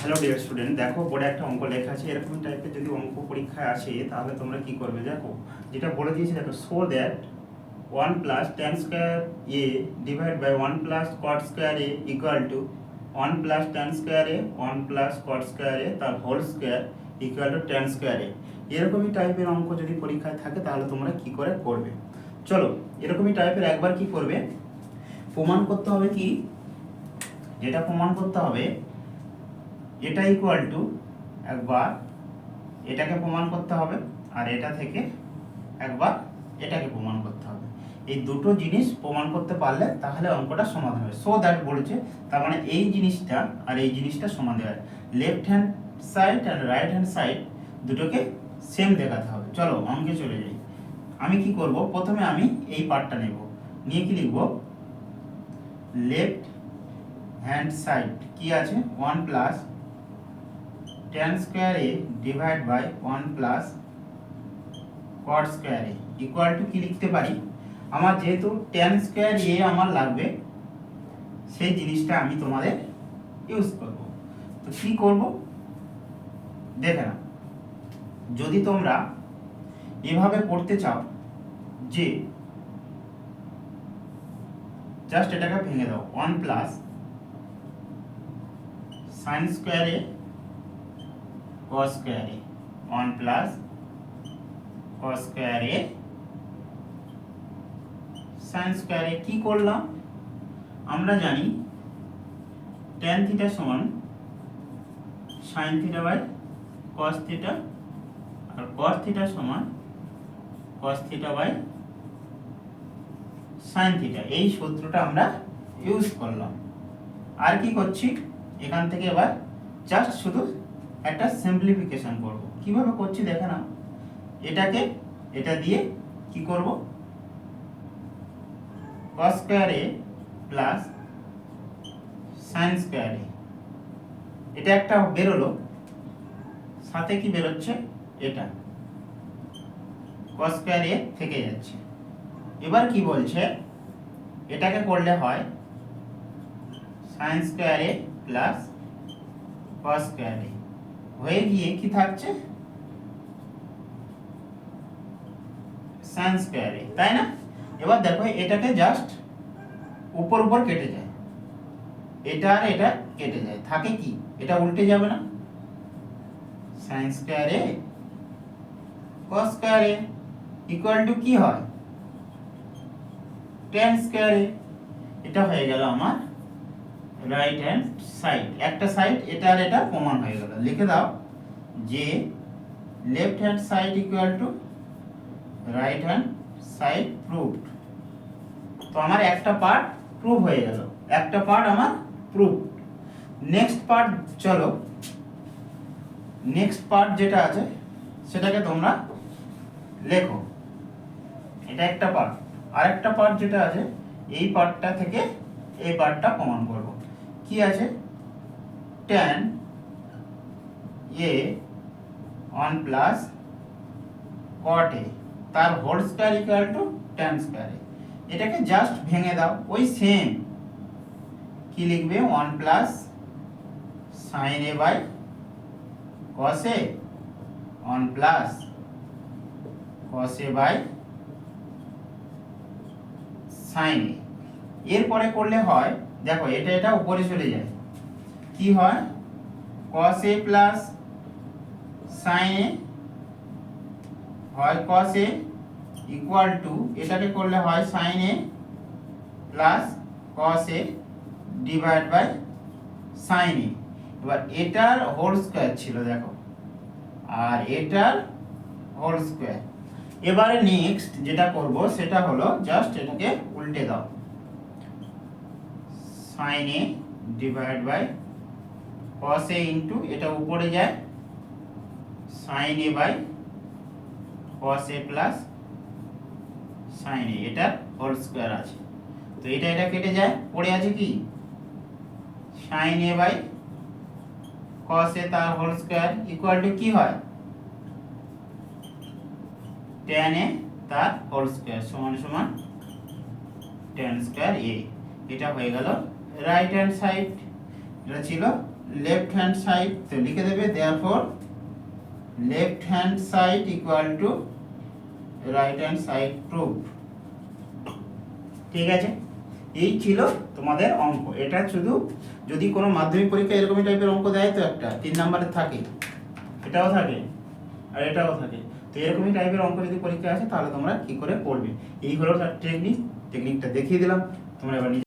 Hello dear student, দেখো বোর্ডে একটা অঙ্ক লেখা আছে। এরকম টাইপের যদি অঙ্ক পরীক্ষায় আসে তাহলে তোমরা কি করবে? দেখো যেটা বলে দিয়েছে, দেখো show that 1 plus tan square A divide by 1 plus cot square A equal to 1 plus tan square A 1 plus cot square A তার whole square equal to tan square A. এরকমই টাইপের অঙ্ক যদি পরীক্ষায় থাকে তাহলে তোমরা কি করে করবে? চলো, এরকমই টাইপের একবার কি করবে, প্রমাণ করতে হবে। কি যেটা প্রমাণ করতে হবে, এটা ইকুয়াল টু একবার এটাকে প্রমাণ করতে হবে, আর এটা থেকে একবার এটাকে প্রমাণ করতে হবে। এই দুটো জিনিস প্রমাণ করতে পারলে তাহলে অঙ্কটা সমাধান হবে। সো দ্যাট বলেছে, তার মানে এই জিনিসটা আর এই জিনিসটা সমান দেওয়া, লেফট হ্যান্ড সাইড আর রাইট হ্যান্ড সাইড দুটোকে সেম দেখাতে হবে। চলো অঙ্কে চলে যাই। আমি কি করব, প্রথমে আমি এই পার্টটা নেব, নিয়ে কি লিখব, লেফট হ্যান্ড সাইড কি আছে 1 plus tan square a divide by 1 plus cot square a equal to কি লিখতে পারি, আমার যেহেতু tan স্কয়ার a আমার লাগবে সেই জিনিসটা আমি তোমাদের ইউজ করব। তো কি করব দেখে নাও। যদি তোমরা এভাবে করতে চাও যে জাস্ট এটাকে ভেঙে দাও, 1 plus sin square a cos square a 1 plus cos square a sin square a। কি করলাম, আমরা জানি tan থিটা সমান sin theta by cos theta, আর cos থিটা সমান cos theta by sin theta. এই সূত্রটা আমরা ইউজ করলাম। আর কি করছি, এখান থেকে এবার জাস্ট শুধু একটা সিম্পলিফিকেশন করব। কিভাবে করছি দেখে নাও। এটাকে এটা দিয়ে কি করব, cos square a plus sin square a, এটা একটা বেরোলো, সাথে কি বেরোচ্ছে, এটা cos স্কয়ার a থেকে যাচ্ছে। এবার কি বলছে, এটাকে করলে হয় sin square a plus cos square a, হয়ে গিয়ে কি থাকছে, sin স্কয়ার a, তাই না? এবার দেখো এটাকে জাস্ট উপর উপর কেটে যায়, এটা আর এটা কেটে যায়, থাকে কি, এটা উল্টে যাবে না, sin square a cos square a equal to কি হয়, tan স্কয়ার a। এটা হয়ে গেল আমার রাইট হ্যান্ড সাইড। একটা সাইড এটা আর এটা প্রমাণ হয়ে গেল। লিখে দাও যে left hand side equal to right hand side proved. তো আমার একটা পার্ট প্রুভ হয়ে গেল, একটা পার্ট আমার প্রুভ। নেক্সট পার্ট, চলো নেক্সট পার্ট যেটা আছে সেটাকে তোমরা লেখো। এটা একটা পার্ট, আরেকটা পার্ট যেটা আছে এই পার্টটা থেকে এই পার্টটা প্রমাণ করব। কি আছে, tan a 1 plus cot a তার whole square equal to tan square a। এটাকে জাস্ট ভেঙে দাও, ওই সেম কি লিখবে, 1 plus sin a by cos a 1 plus cos a by sin a। এরপরে করলে হয়, দেখো এটা এটা উপরে চলে যায়, কি হয়, cos a plus sin a হয় cos a ইকুয়াল টু, এটাকে করলে হয় sin a plus cos a divide by sin a। এবার এটার হোল স্কয়ার ছিল দেখো, আর এটার হোল স্কয়ার। এবারে নেক্সট যেটা করব সেটা হলো জাস্ট এটাকে উল্টে দাও, sin a divide by cos a into, এটা উপরে যায় sin a by cos a plus sin a, এটা হোল স্কয়ার আছে। তো এটা এটা কেটে যায়, পড়ে আছে কি, sin a by cos a তার হোল স্কয়ার ইকুয়াল টু কি হয়, tan a তার হোল স্কয়ার সমান সমান tan স্কয়ার a। এটা হয়ে গেল রাইট হ্যান্ড সাইড, এটা ছিল লেফট হ্যান্ড সাইড, তো লিখে দেবে therefore left hand side equal to right hand side proof. ঠিক আছে, এই ছিল তোমাদের অঙ্ক। এটা শুধু যদি কোনো মাধ্যমিক পরীক্ষায় এরকমই টাইপের অঙ্ক দেয় তো একটা 3 নম্বরের থাকে, এটাও থাকে আর এটাও থাকে, তো এরকমই টাইপের অঙ্ক যদি পরীক্ষা আসে তাহলে তোমরা কি করে করবে, এই হলো তার টেকনিকটা দেখিয়ে দিলাম। তোমরা এবার